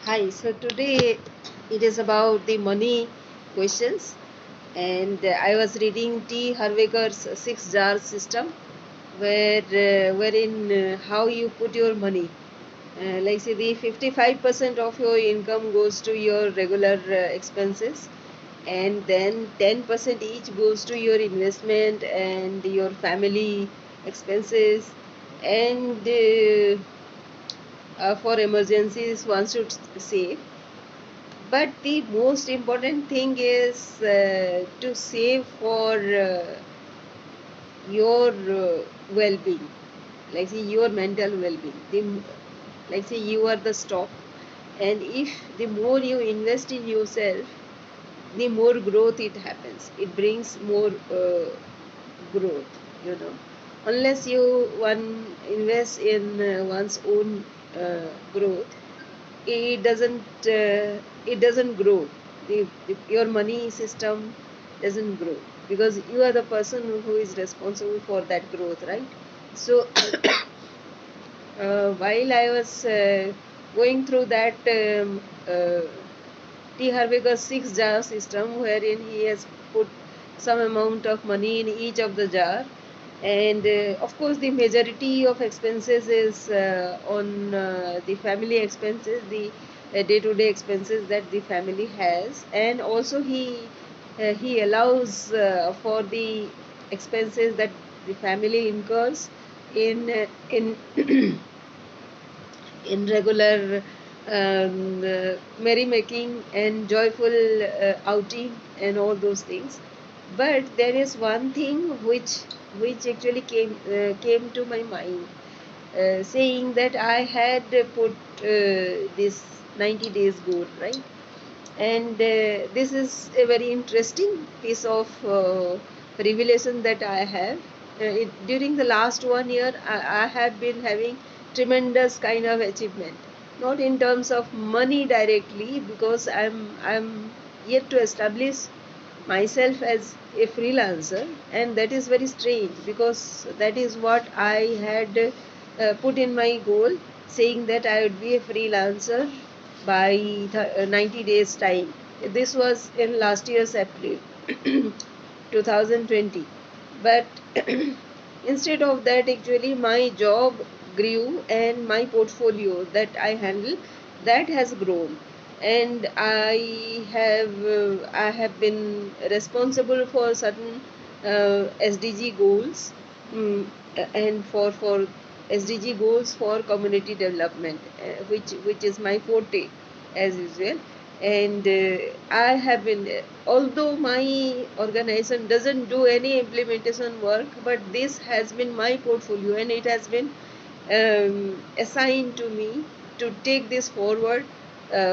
Hi, so today it is about the money questions, and I was reading T. Harvekar's six jar system, wherein how you put your money. Like say the 55% of your income goes to your regular expenses, and then 10% each goes to your investment and your family expenses, and for emergencies one should save. But the most important thing is to save for your well-being, like say your mental well-being. Like say you are the stock, and if the more you invest in yourself, the more growth it happens. It brings more growth, unless you one invest in one's own growth, it doesn't grow. Your money system doesn't grow because you are the person who is responsible for that growth, right? So while I was going through that uh, T. Harvekar's six jar system, wherein he has put some amount of money in each of the jar, and of course the majority of expenses is on the family expenses, the day-to-day expenses that the family has, and also he allows for the expenses that the family incurs in in regular merrymaking and joyful outing and all those things. But there is one thing which actually came to my mind, saying that I had put this 90 days goal, right? And this is a very interesting piece of revelation that I have. During the last 1 year, I have been having tremendous kind of achievement, not in terms of money directly, because I'm yet to establish myself as a freelancer, and that is very strange because that is what I had put in my goal, saying that I would be a freelancer by 90 days time. This was in last year's April 2020. But instead of that, actually my job grew and my portfolio that I handle, that has grown, and I have been responsible for certain SDG goals, mm, and for SDG goals for community development, which is my forte as usual. And I have been, although my organization doesn't do any implementation work, but this has been my portfolio, and it has been assigned to me to take this forward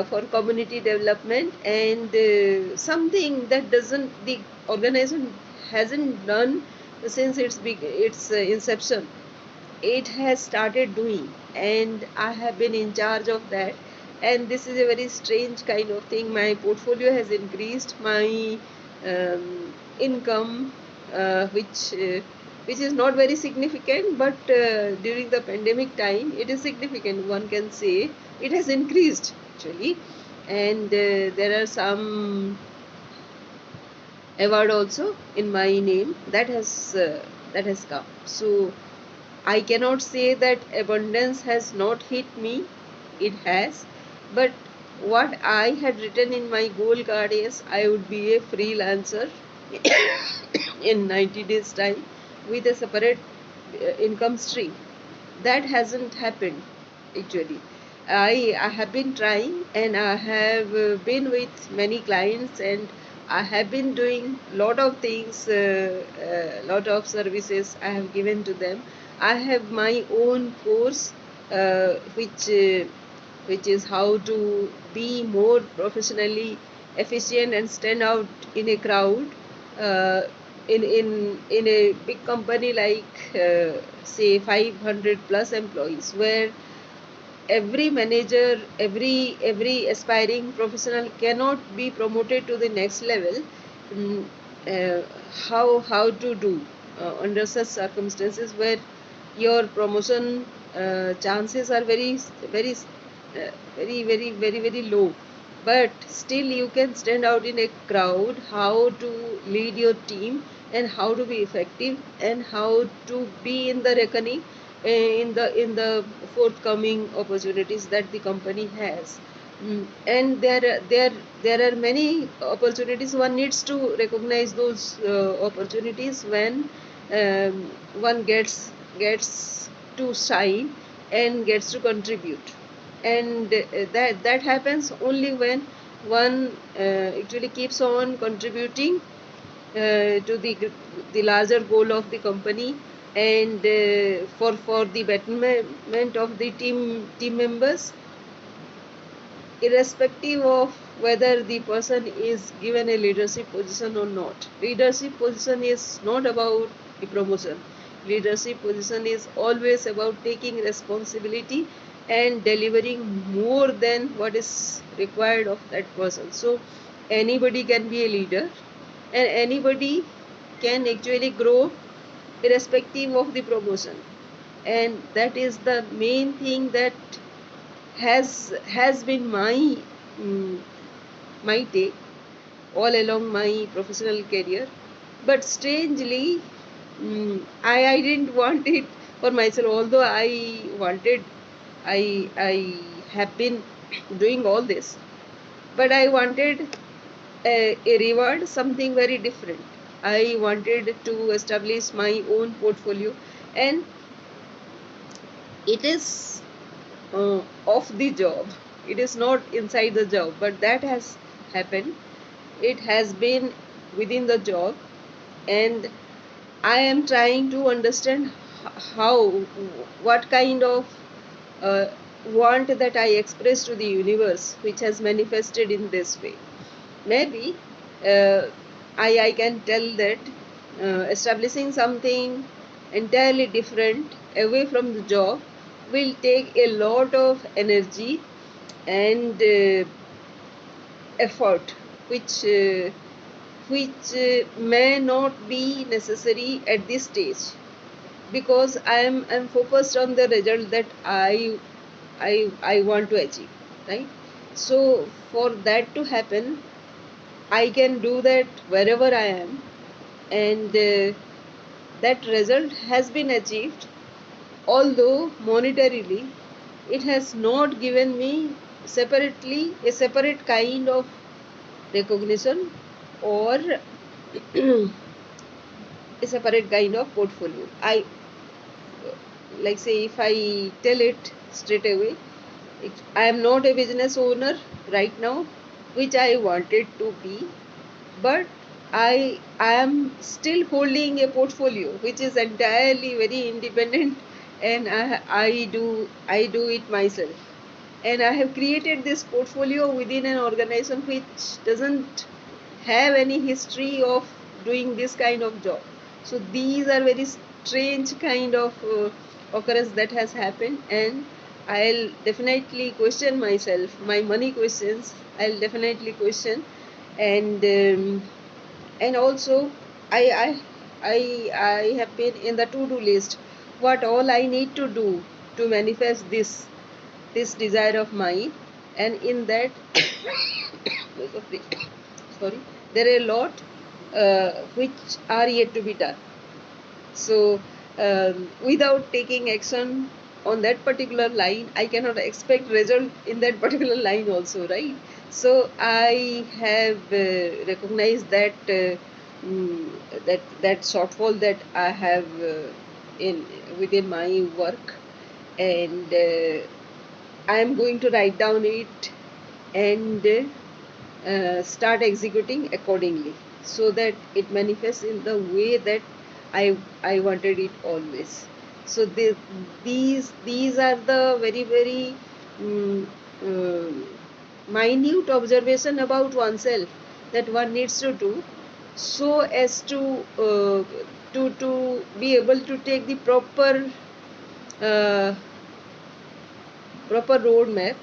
for community development, and something that doesn't the organization hasn't done since its inception. It has started doing, and I have been in charge of that. And this is a very strange kind of thing. My portfolio has increased, my income, which is not very significant, but during the pandemic time it is significant, one can say. It has increased actually, and there are some award also in my name that has come. So I cannot say that abundance has not hit me. It has. But what I had written in my goal card is I would be a freelancer in 90 days time with a separate income stream. That hasn't happened actually. I have been trying, and I have been with many clients, and I have been doing lot of things, lot of services I have given to them. I have my own course, which is how to be more professionally efficient and stand out in a crowd, uh, in a big company like say 500 plus employees, where every manager, every aspiring professional cannot be promoted to the next level. mm, uh, how to do under such circumstances where your promotion chances are very very very low, but still you can stand out in a crowd, how to lead your team and how to be effective and how to be in the reckoning, in the forthcoming opportunities that the company has. And there are many opportunities. One needs to recognize those opportunities when one gets to shine and gets to contribute. And that happens only when one actually keeps on contributing to the larger goal of the company, and for the betterment of the team members, irrespective of whether the person is given a leadership position or not. Leadership position is not about the promotion. Leadership position is always about taking responsibility and delivering more than what is required of that person. So anybody can be a leader, and anybody can actually grow irrespective of the promotion. And that is the main thing that has been mm, my take all along my professional career. But strangely, I didn't want it for myself, although I have been doing all this, but I wanted a reward, something very different. I wanted to establish my own portfolio, and it is of the job. It is not inside the job, but that has happened. It has been within the job, and I am trying to understand how, what kind of uh, want that I express to the universe, which has manifested in this way. Maybe uh, I can tell that establishing something entirely different away from the job will take a lot of energy and effort, which may not be necessary at this stage, because I'm focused on the result that I want to achieve, right? So for that to happen, I can do that wherever I am, and that result has been achieved, although monetarily it has not given me separately a separate kind of recognition or a separate kind of portfolio. I like say, if I tell it straight away, I am not a business owner right now, which I wanted to be, but I am still holding a portfolio which is entirely very independent, and I do it myself. And I have created this portfolio within an organization which doesn't have any history of doing this kind of job. So these are very strange kind of occurrence that has happened, and I'll definitely question myself. My money questions, I'll definitely question. And also I I I have been in the to-do list, what all I need to do to manifest this desire of mine. And in that sorry, there are a lot which are yet to be done. So without taking action on that particular line, I cannot expect result in that particular line also, right? So I have recognized mm, that shortfall that I have in within my work, and I am going to write down it and start executing accordingly, so that it manifests in the way that I wanted it always. So these are the very um, uh, minute observation about oneself that one needs to do, so as to be able to take the uh, proper roadmap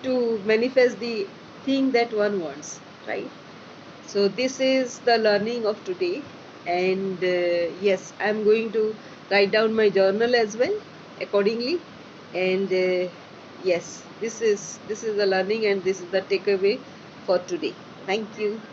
to manifest the thing that one wants, right? So this is the learning of today, and yes, I'm going to write down my journal as well accordingly, and yes, this is the learning and this is the takeaway for today. Thank you.